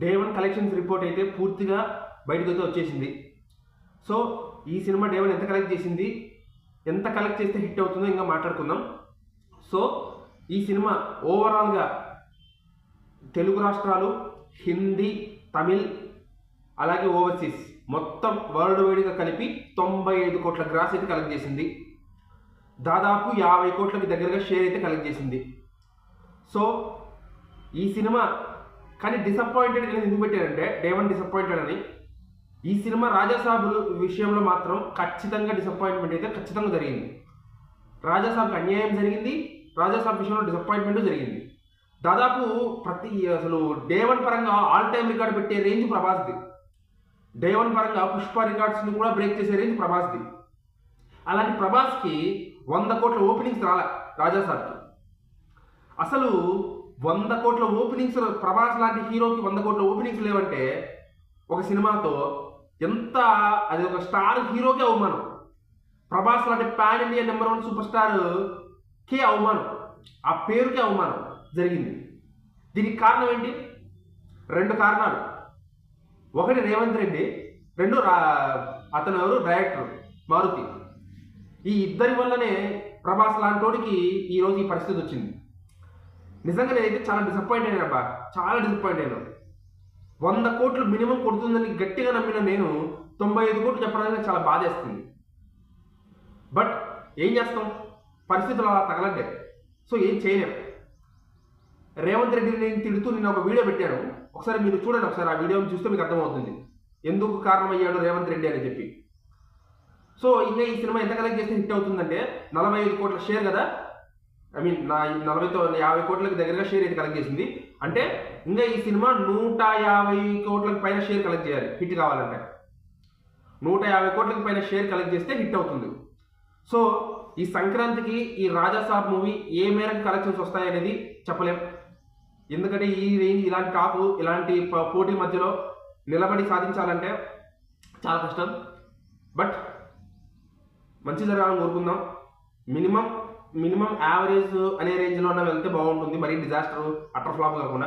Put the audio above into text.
Day 1 collections report అయితే పూర్తిగా బయటకైతే వచ్చేసింది. సో ఈ సినిమా డే 1 ఎంత కలెక్ట్ చేసింది, ఎంత కలెక్ట్ చేస్తే హిట్ అవుతుందో ఇంకా మాట్లాడుకుందాం. సో ఈ సినిమా ఓవరాల్గా తెలుగు రాష్ట్రాలు, హిందీ, తమిళ్, అలాగే ఓవర్సీస్ మొత్తం వరల్డ్ వైడ్గా కలిపి 95 కోట్ల గ్రాస్ అయితే కలెక్ట్ చేసింది. దాదాపు 50 కోట్లకి దగ్గరగా షేర్ అయితే కలెక్ట్ చేసింది. సో ఈ సినిమా కానీ డిసప్పాయింటెడ్ ఎందుకు పెట్టారంటే డే 1 డిసప్పాయింటెడ్ అని. ఈ సినిమా రాజాసాబ్ విషయంలో మాత్రం ఖచ్చితంగా డిసప్పాయింట్మెంట్ అయితే ఖచ్చితంగా జరిగింది. రాజాసాబ్కి అన్యాయం జరిగింది, రాజాసాబ్ విషయంలో డిసప్పాయింట్మెంట్ జరిగింది. దాదాపు అసలు డే 1 పరంగా ఆల్ టైమ్ రికార్డ్ పెట్టే రేంజ్ ప్రభాస్ది. డే 1 పరంగా పుష్ప రికార్డ్స్ని కూడా బ్రేక్ చేసే రేంజ్ ప్రభాస్ది. అలాంటి ప్రభాస్కి 100 కోట్ల ఓపెనింగ్స్ రాలే రాజాసాబ్కి. అసలు 100 కోట్ల ఓపెనింగ్స్ ప్రభాస్ లాంటి హీరోకి 100 కోట్ల ఓపెనింగ్స్ లేవంటే ఒక సినిమాతో ఎంత అది ఒక స్టార్ హీరోకే అవమానం. ప్రభాస్ లాంటి పాన్ ఇండియా నెంబర్ 1 సూపర్ స్టార్కే అవమానం, ఆ పేరుకే అవమానం జరిగింది. దీనికి కారణం ఏంటి? 2 కారణాలు. ఒకటి రేవంత్ రెడ్డి, 2 అతను ఎవరు డైరెక్టర్ మారుతి. ఈ ఇద్దరి వల్లనే ప్రభాస్ లాంటోడికి ఈరోజు ఈ పరిస్థితి వచ్చింది. నిజంగా నేనైతే చాలా డిసప్పాయింట్ అయినా అబ్బా, చాలా డిసప్పాయింట్ అయినా. 100 కోట్లు మినిమం కొడుతుందని గట్టిగా నమ్మిన నేను 95 కోట్లు చెప్పడానికి చాలా బాధేస్తుంది. బట్ ఏం చేస్తాం, పరిస్థితులు అలా తగలంటే. సో ఏం చేయలేం. రేవంత్ రెడ్డిని నేను తిడుతూ నిన్న ఒక వీడియో పెట్టాను, ఒకసారి మీరు చూడండి. ఒకసారి ఆ వీడియోని చూస్తే మీకు అర్థమవుతుంది ఎందుకు కారణమయ్యాడు రేవంత్ రెడ్డి అని చెప్పి. సో ఇంకా ఈ సినిమా ఎంత కలెక్ట్ చేస్తే హిట్ అవుతుందంటే 45 కోట్ల షేర్ కదా, ఐ మీన్ 50 కోట్లకి దగ్గరగా షేర్ అయితే కలెక్ట్ చేసింది. అంటే ఇంకా ఈ సినిమా 150 కోట్లకు పైన షేర్ కలెక్ట్ చేయాలి హిట్ కావాలంటే. 150 కోట్లకు పైన షేర్ కలెక్ట్ చేస్తే హిట్ అవుతుంది. సో ఈ సంక్రాంతికి ఈ రాజాసాబ్ మూవీ ఏ మేరకు కలెక్షన్స్ వస్తాయనేది చెప్పలేం. ఎందుకంటే ఈ రేంజ్ ఇలాంటి టాప్ ఇలాంటి పోటీ మధ్యలో నిలబడి సాధించాలంటే చాలా కష్టం. బట్ మంచి జరగాలని కోరుకుందాం. మినిమం యావరేజ్ అనే రేంజ్లో వెళ్తే బాగుంటుంది, మరీ డిజాస్టర్ అటర్ ఫ్లాప్ కాకుండా.